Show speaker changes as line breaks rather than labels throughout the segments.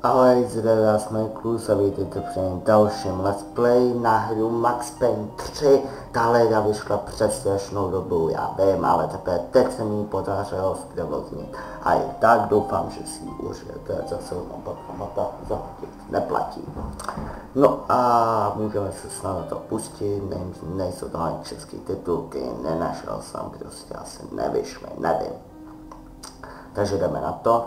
Ahoj, zde vás Klus a vítejte při dalším let's play na hru Max Payne 3. Tahle hra vyšla přes strašnou dobu, já vím, ale teprve teď se mi podařilo zprovoznit. A i tak doufám, že si ji užijete, zase zaplatit neplatí. No a můžeme se snad to pustit, nejsou to ani české titulky, nenašel jsem, prostě asi nevyšly, nevím. Takže jdeme na to.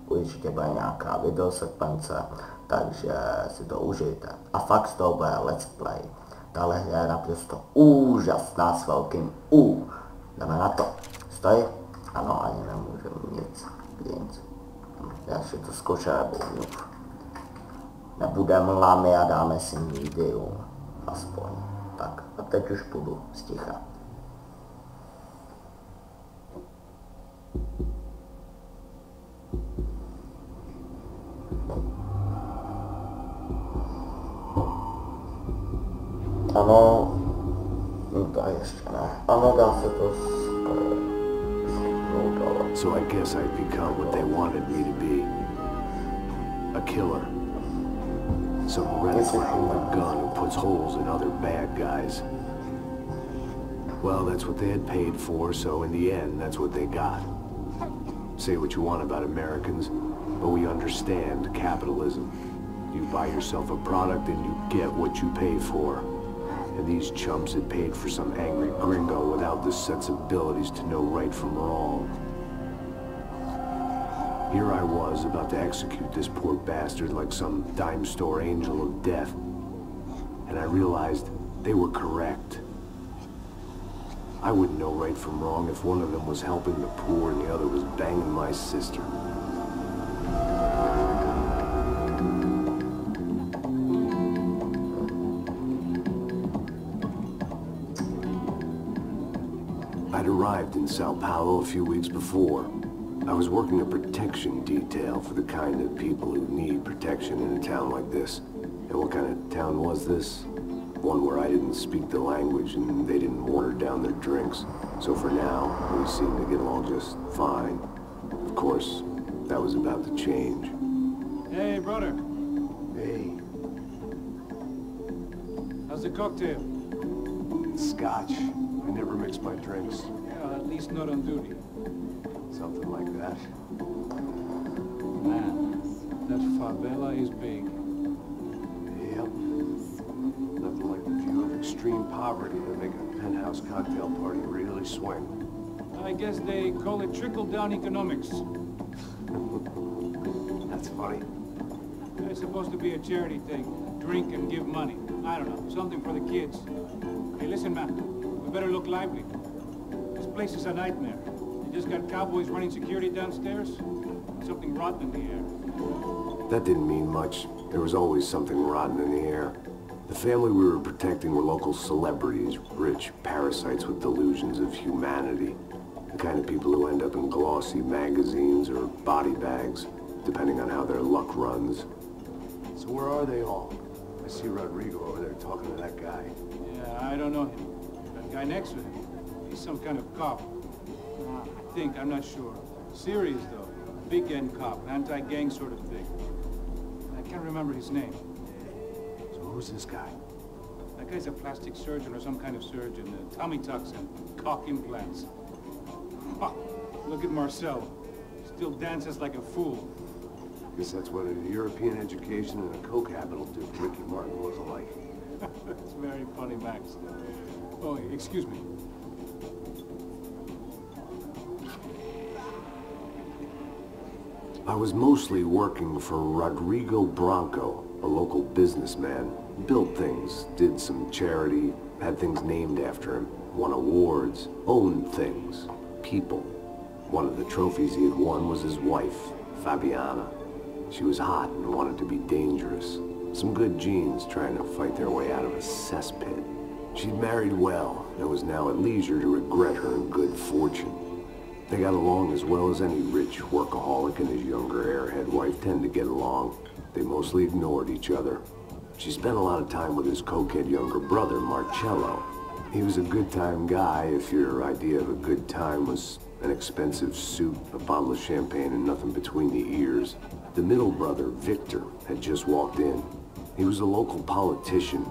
Určitě bude nějaká videosekvence, takže si to užijte. A fakt to bude let's play. Tahle hra je naprosto úžasná s velkým U. Jdeme na to. Stojí? Ano, ani nemůžu nic. Já si to zkoušel, nebudeme lamy a dáme si video. Aspoň. Tak, a teď už půjdu sticha. Ano, no to ještě ne. Ano, dá se to
So I guess I'd become what they wanted me to be. A killer. Some renegade with a gun who puts holes in other bad guys. Well, that's what they had paid for, so in the end, that's what they got. Say what you want about Americans, but we understand capitalism. You buy yourself a product and you get what you pay for. And these chumps had paid for some angry gringo without the sensibilities to know right from wrong. Here I was, about to execute this poor bastard like some dime store angel of death. And I realized they were correct. I wouldn't know right from wrong if one of them was helping the poor and the other was banging my sister. I'd arrived in Sao Paulo a few weeks before. I was working a protection detail for the kind of people who need protection in a town like this. And what kind of town was this? One where I didn't speak the language and they didn't water down their drinks. So for now, we seemed to get along just fine. Of course, that was about to change.
Hey, brother.
Hey.
How's the cocktail?
Scotch. I never mix my drinks.
Yeah, at least not on duty.
Something like that.
Man, that favela is big.
Yep. Nothing like the view of extreme poverty to make a penthouse cocktail party really swing.
I guess they call it trickle-down economics.
That's funny.
It's supposed to be a charity thing. Drink and give money. I don't know, something for the kids. Hey, listen, man. We better look lively. This place is a nightmare. They just got cowboys running security downstairs. Something rotten in the air.
That didn't mean much. There was always something rotten in the air. The family we were protecting were local celebrities, rich parasites with delusions of humanity. The kind of people who end up in glossy magazines or body bags, depending on how their luck runs. So where are they all? I see Rodrigo over there talking to that guy.
Yeah, I don't know him. That guy next to him, he's some kind of cop. I think, I'm not sure. Serious, though. Big end cop, anti-gang sort of thing. I can't remember his name.
So who's this guy?
That guy's a plastic surgeon or some kind of surgeon. Tummy tucks and cock implants. Ha! Look at Marcel. Still dances like a fool.
Guess that's what a European education and a coke habit will do to Ricky Martin was alike.
That's very funny, Max. Oh, excuse me.
I was mostly working for Rodrigo Branco, a local businessman. Built things, did some charity, had things named after him, won awards, owned things, people. One of the trophies he had won was his wife, Fabiana. She was hot and wanted to be dangerous. Some good genes trying to fight their way out of a cesspit. She'd married well and was now at leisure to regret her good fortune. They got along as well as any rich workaholic and his younger airhead wife tend to get along. They mostly ignored each other. She spent a lot of time with his cokehead younger brother, Marcello. He was a good time guy if your idea of a good time was An expensive suit, a bottle of champagne, and nothing between the ears. The middle brother, Victor, had just walked in. He was a local politician.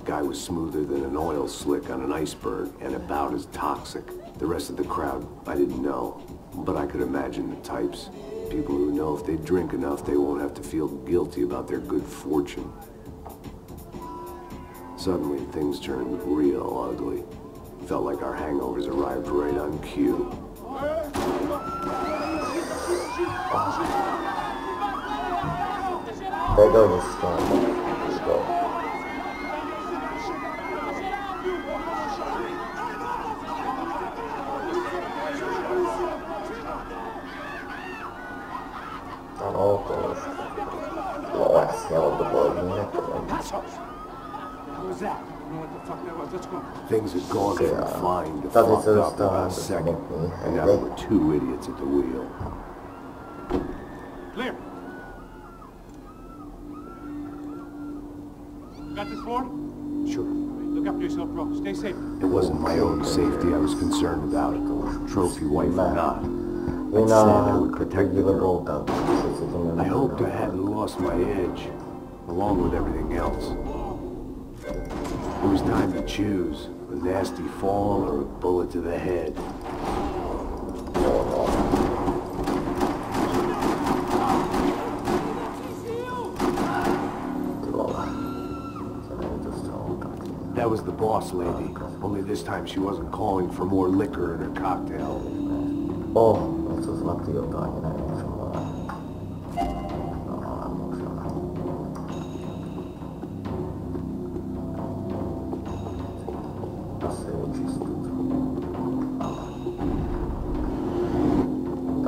Guy was smoother than an oil slick on an iceberg and about as toxic. The rest of the crowd, I didn't know, but I could imagine the types. People who know if they drink enough, they won't have to feel guilty about their good fortune. Suddenly, things turned real ugly. Felt like our hangovers arrived right on cue.
There goes the storm. Let's go. No, to już... No właśnie, od godziny to będzie.
Things had gone from flying to fucked up in about a second, and now there were two idiots at the wheel.
Clear. Got this floor?
Sure.
Look after yourself, bro. Stay safe.
It wasn't my own safety I was concerned about, trophy wife or not.
You
I said I
know,
would protect the girl.
I
I hoped I hadn't lost my edge, along with everything else. It was time to choose, a nasty fall or a bullet to the head. That was the boss lady, only this time she wasn't calling for more liquor in her cocktail.
O, no co złapie oddanie najlepszą wolę. No, muszę.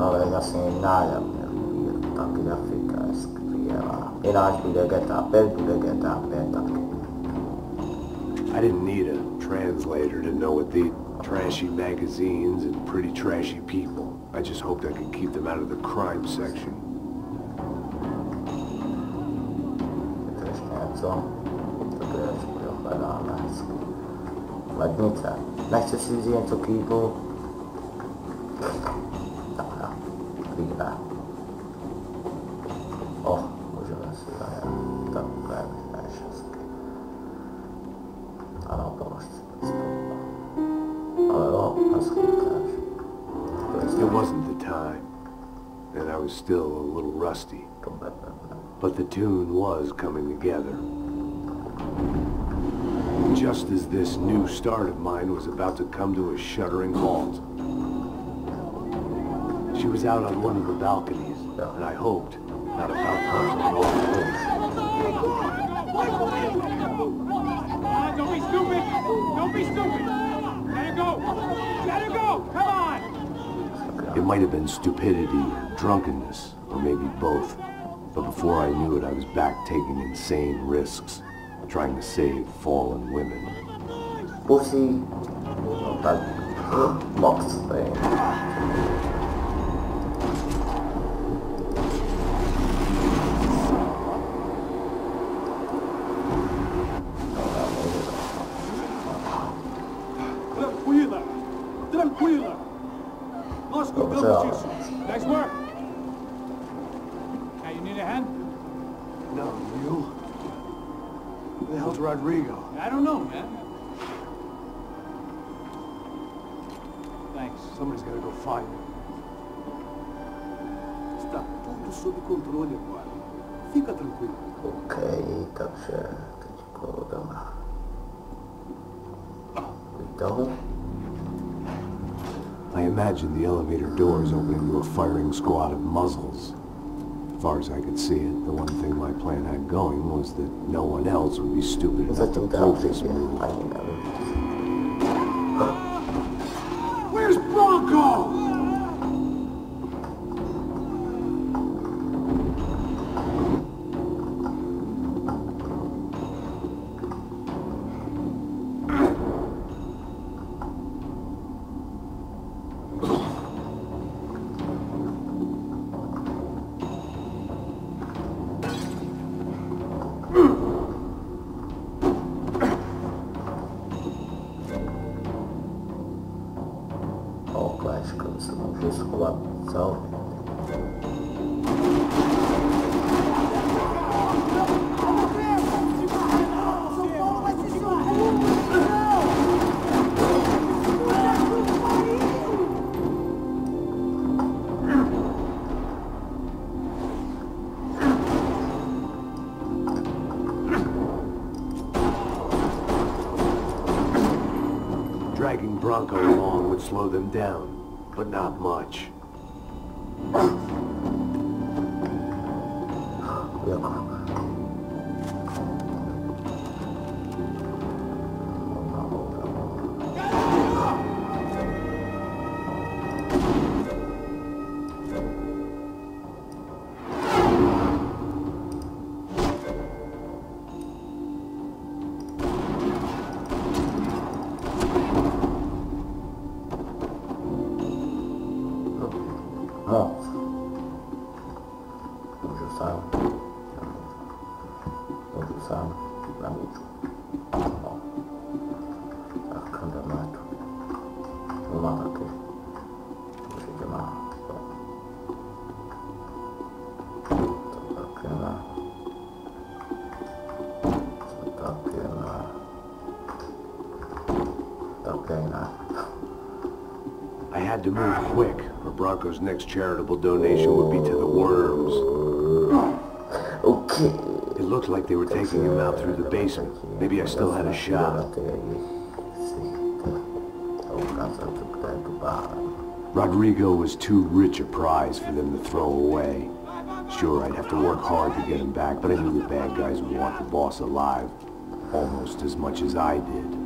Ale jasně nájem je ta grafika je skvělá. Jináč bude GTA 5, bude GTA 5 taky.
I didn't need a translator to know what the trashy magazines and pretty trashy people. I just hoped I could keep them out of the crime section.
Też nieco. To też propadane. Ładnice. Nechce si wziąć co klipu. Dobra. Kliknę. O, możemy sobie tak pewnie wszystkie. Ale pomóż sobie. Ale o, nas klikasz.
It wasn't the time, and I was still a little rusty. But the tune was coming together. Just as this new start of mine was about to come to a shuddering halt. She was out on one of the balconies, and I hoped not about to
Don't be stupid! Don't be stupid! Let her go! Let her go! Come on!
It might have been stupidity, drunkenness, or maybe both. But before I knew it, I was back taking insane risks, trying to save fallen women.
Pussy. Tak. Box tutaj.
Tranquila! Tranquila! Nós cuidamos disso. Nice work. Now you need a hand?
No, you? Who the hell's Rodrigo?
I don't know, man. Thanks.
Somebody's gotta go find him.
Está tudo sob controle agora. Fica tranquilo.
Okej, także tylko dama. Witam.
I imagined the elevator doors opening to a firing squad of muzzles. As far as I could see it, the one thing my plan had going was that no one else would be stupid enough to pull this move. Where's Bronco?
O, Clash Cruise.
Bronco along would slow them down, but not much. I had to move quick, or Bronco's next charitable donation would be to the worms.
Okay.
It looked like they were taking him out through the basement. Maybe I still had a shot. Rodrigo was too rich a prize for them to throw away. Sure, I'd have to work hard to get him back, but I knew the bad guys would want the boss alive. Almost as much as I did.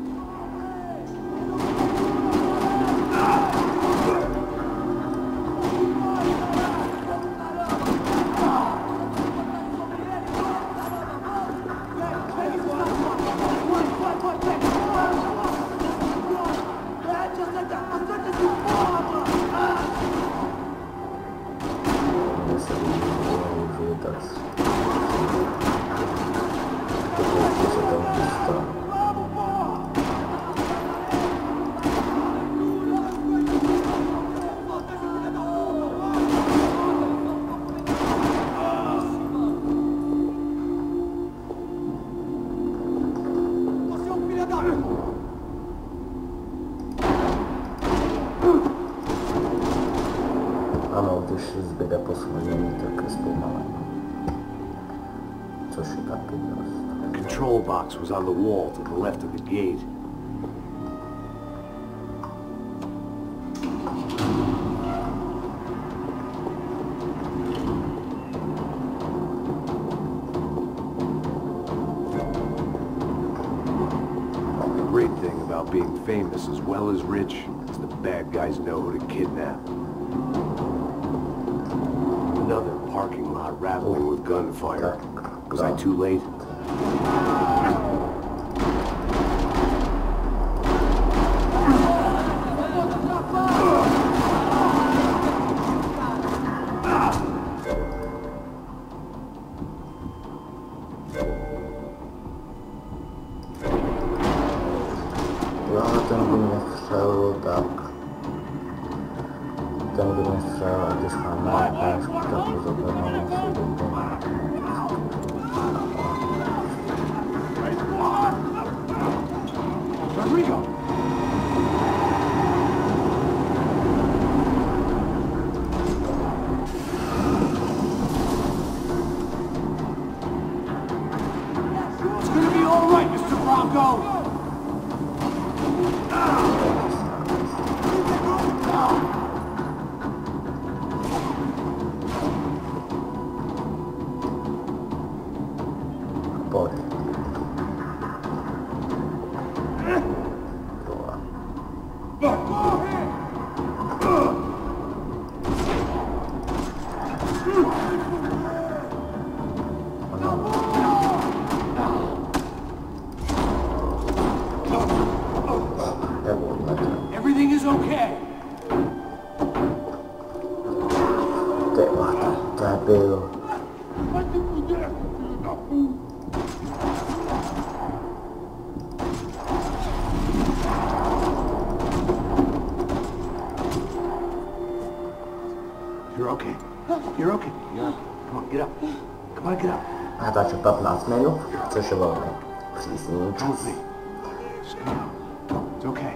Ano, když zbyde poslední, tak je zpomalení. Což je taky dost.
The control box was on the wall to the left of the gate. The great thing about being famous as well as rich is the bad guys know who to kidnap. Another parking lot rattling with gunfire. Was I too late?
Ten by mě střel, a když mám nápáčku, tak to zapadnou
Rodrigo!
It's gonna be all right, Mr. Bronco! Everything is okay.
You're okay. You're okay. Yeah. Come on, get up. Come on, get up.
A takže 15 minut, což je velmi přísný čas.
It's okay.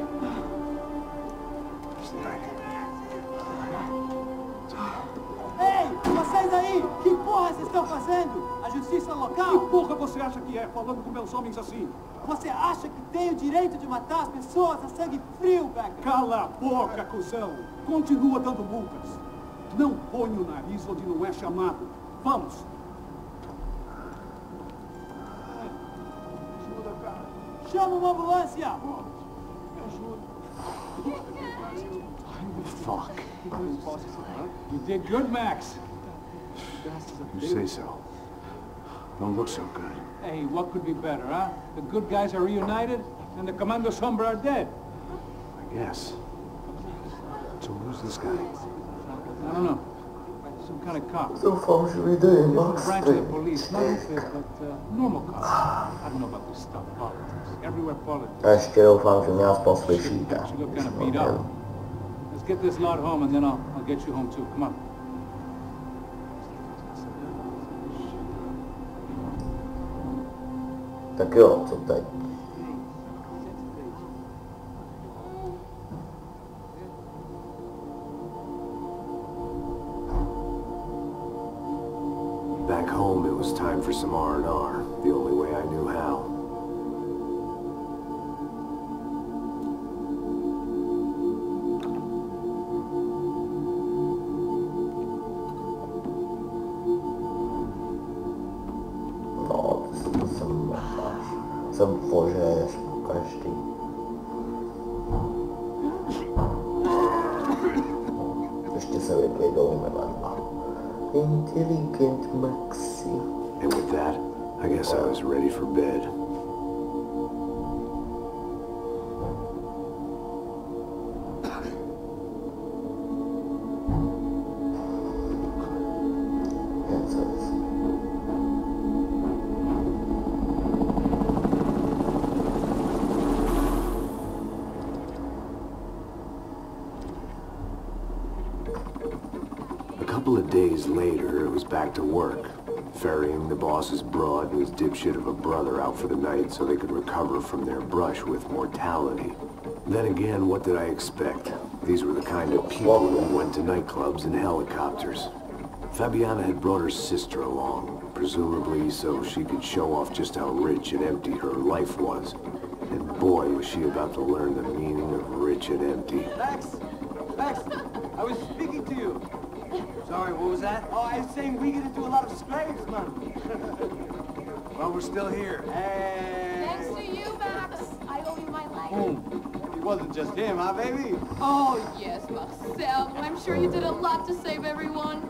Ei, vocês aí! Que porra vocês estão fazendo? A justiça polícia
Que
local?
porra você acha que é, falando com meus homens assim?
Você acha que tem o direito de matar as pessoas a sangue frio, Becker?
Cala a boca, cuzão! Continua dando multas. Não põe o nariz onde não é chamado. Vamos! Ajuda, cara.
Chama uma ambulância!
Me ajuda.
Fuck.
You did good, Max.
You say so. Don't look so good.
Hey, what could be better, huh? The good guys are reunited, and the Commando Sombra are dead.
I guess. So who's this guy?
I don't know. Some kind of cop.
Co doufám, že vyjde
Different branch of the
Maxe.
police, not this, but normal cops. I don't know about this stuff, politics. Everywhere politics.
A ještě doufám, že mě aspoň slyšíte.
You look kind of beat up. Let's get this lot home, and then I'll get you home too. Come on.
Tak jo, co teď?
Back home, it was time for some R&R, the only way I knew how.
No, jsem požeš každý. Ještě se vyklidou dva. Intelligent Maxi.
And with that, I guess I was ready for bed. A couple of days later, it was back to work, ferrying the boss's broad and his dipshit of a brother out for the night so they could recover from their brush with mortality. Then again, what did I expect? These were the kind of people who went to nightclubs in helicopters. Fabiana had brought her sister along, presumably so she could show off just how rich and empty her life was. And boy, was she about to learn the meaning of rich and empty.
Max! Max! I was speaking to you. Sorry, what was that? Oh, I was saying we get into a lot of scrapes, man. Well, we're still here. Hey!
Thanks to you, Max. I owe you my life.
It wasn't just him, huh, baby?
Oh, yes, Marcel. I'm sure you did a lot to save everyone.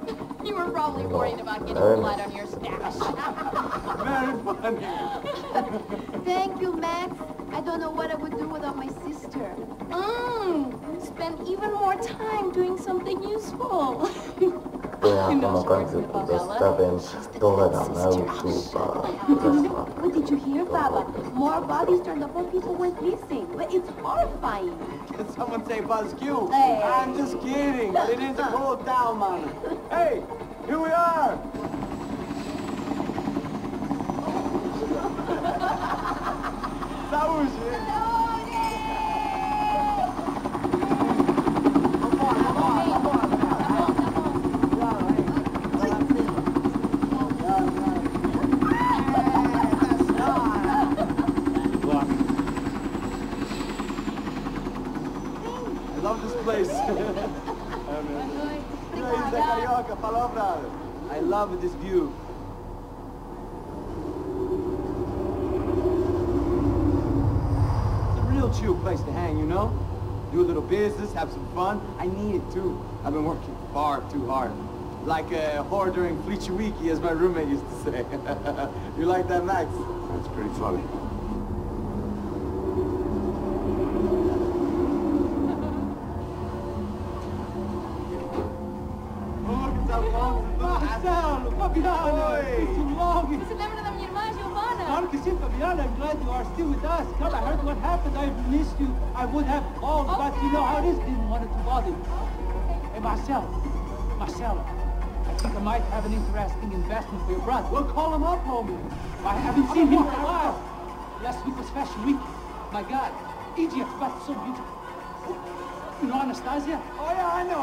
You were probably worried about getting blood on your stash.
Very funny.
Thank you, Max. I don't know what I would do without my sister. Spend even more time doing something useful.
Já to na konci zastavím, dohledám na YouTube a
What did you hear, Baba? More bodies turned up on people went missing. But it's horrifying.
Did someone say Buzz Q?
Hey.
I'm just kidding, but it is a cool down, man. Hey, here we are! Zaúži! I love this place. Carioca, palavra. I love this view. It's a real chill place to hang, you know? Do a little business, have some fun. I need it too. I've been working far too hard. Like a whore during Fleetchewiki, as my roommate used to say. You like that, Max?
That's pretty funny.
Marcelo, Fabiana! It's too long.
Você lembra da minha irmã, Giovanna?
Claro que sim, Fabiana. I'm glad you are still with us. Come, I heard what happened. I missed you. I would have called, but you know how it is. Didn't want to bother you. Hey, Marcelo. Marcelo. I think I might have an interesting investment for your brother. We'll call him up, homie. I haven't seen him for a while. Last week was Fashion Week. My God, Egypt, but so beautiful. You know Anastasia?
Oh yeah, I know.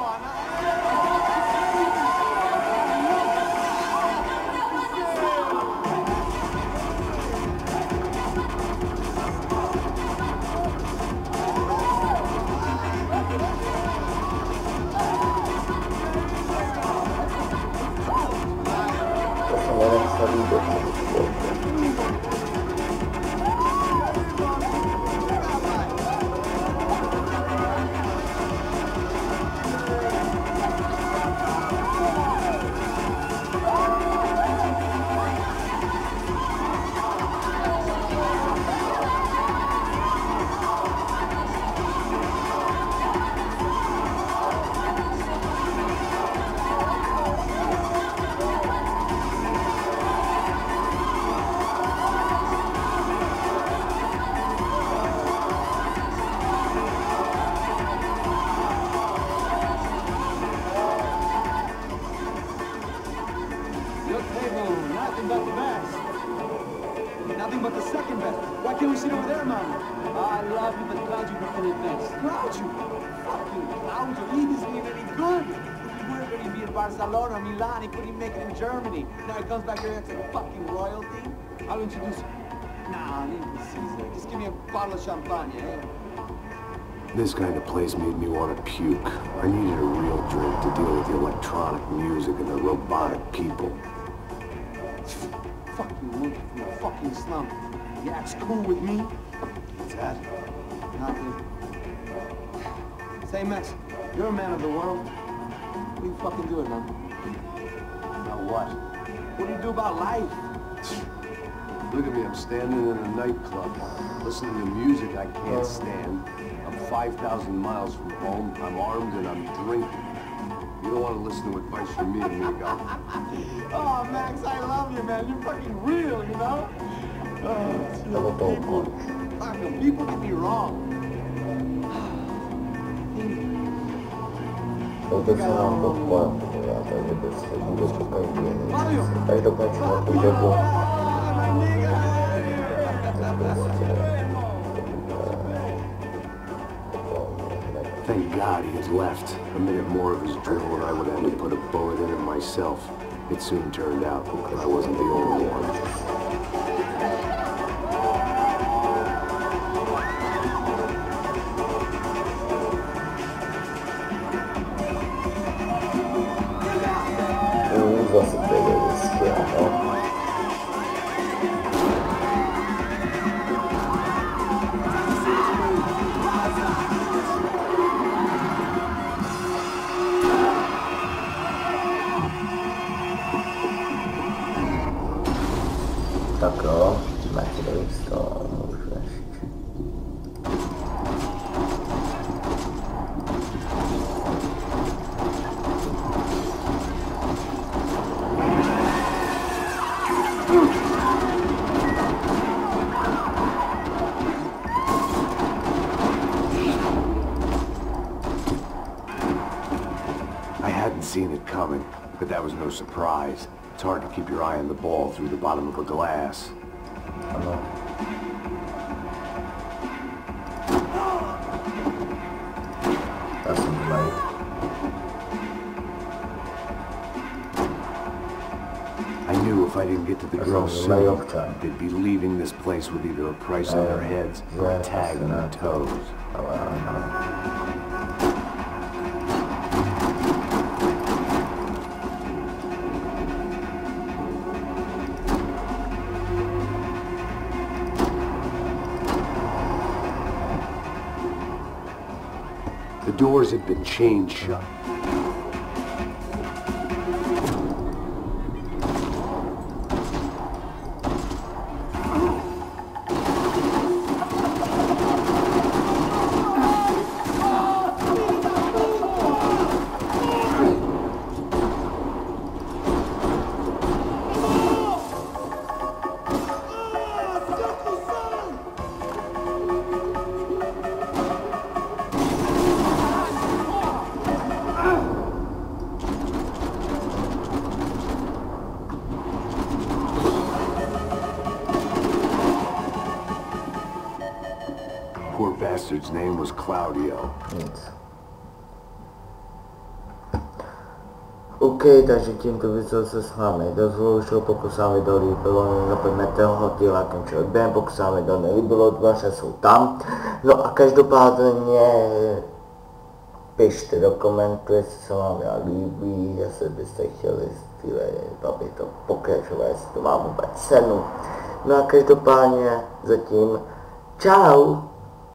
se líbí přivítejte.
Nothing but the second best. Why can't we sit over there, man?
I love you, but Claudio can advance.
Claudio? Fucking Claudio, he isn't even any good. He would already be in Barcelona, Milan, he couldn't make it in Germany. Now he comes back here and acts like fucking royalty.
I'll introduce you.
Nah, leave me Caesar. Just give me a bottle of champagne, eh?
This kind of place made me want to puke. I needed a real drink to deal with the electronic music and the robotic people.
Fucking monkey from a fucking slum. He acts cool with me. What's that? Nothing. Say, Max, you're a man of the world. What do you fucking do, man?
Now what?
What do you do about life?
Look at me, I'm standing in a nightclub, listening to music I can't stand. I'm 5,000 miles from home, I'm armed and I'm drinking. You don't want to listen to advice from me, amigo.
Oh, Max, I love you, man. You're fucking real, you know? People get me wrong.
To se nám to kvalituje, takže to se může čekat jiný. Tak dokončíme tu dobu.
Thank God he had left. A minute more of his drivel and I would have had to put a bullet in him myself. It soon turned out that I wasn't the only one.
Zase byly whisky, ano. Tak jo, máte do toho, můžu ještě.
I hadn't seen it coming, but that was no surprise. It's hard to keep your eye on the ball through the bottom of a glass.
Ano. Já jsem blade.
I knew if I didn't get to the girls soon, they'd be leaving this place with either a price on their heads or a tag on their toes. The doors had been chained shut. Poor bastard's name was Claudio.
Nic. OK, takže tímto video se s vámi rozloučil, pokud se vám video líbilo, nezapomeňte ohodnotit, likem či odberem, pokud se vám video nelíbilo, dveře jsou tam. No a každopádně pište do komentu, jestli se vám já líbí, jestli byste chtěli aby to pokračovat, jestli to má vůbec cenu. No a každopádně zatím čau!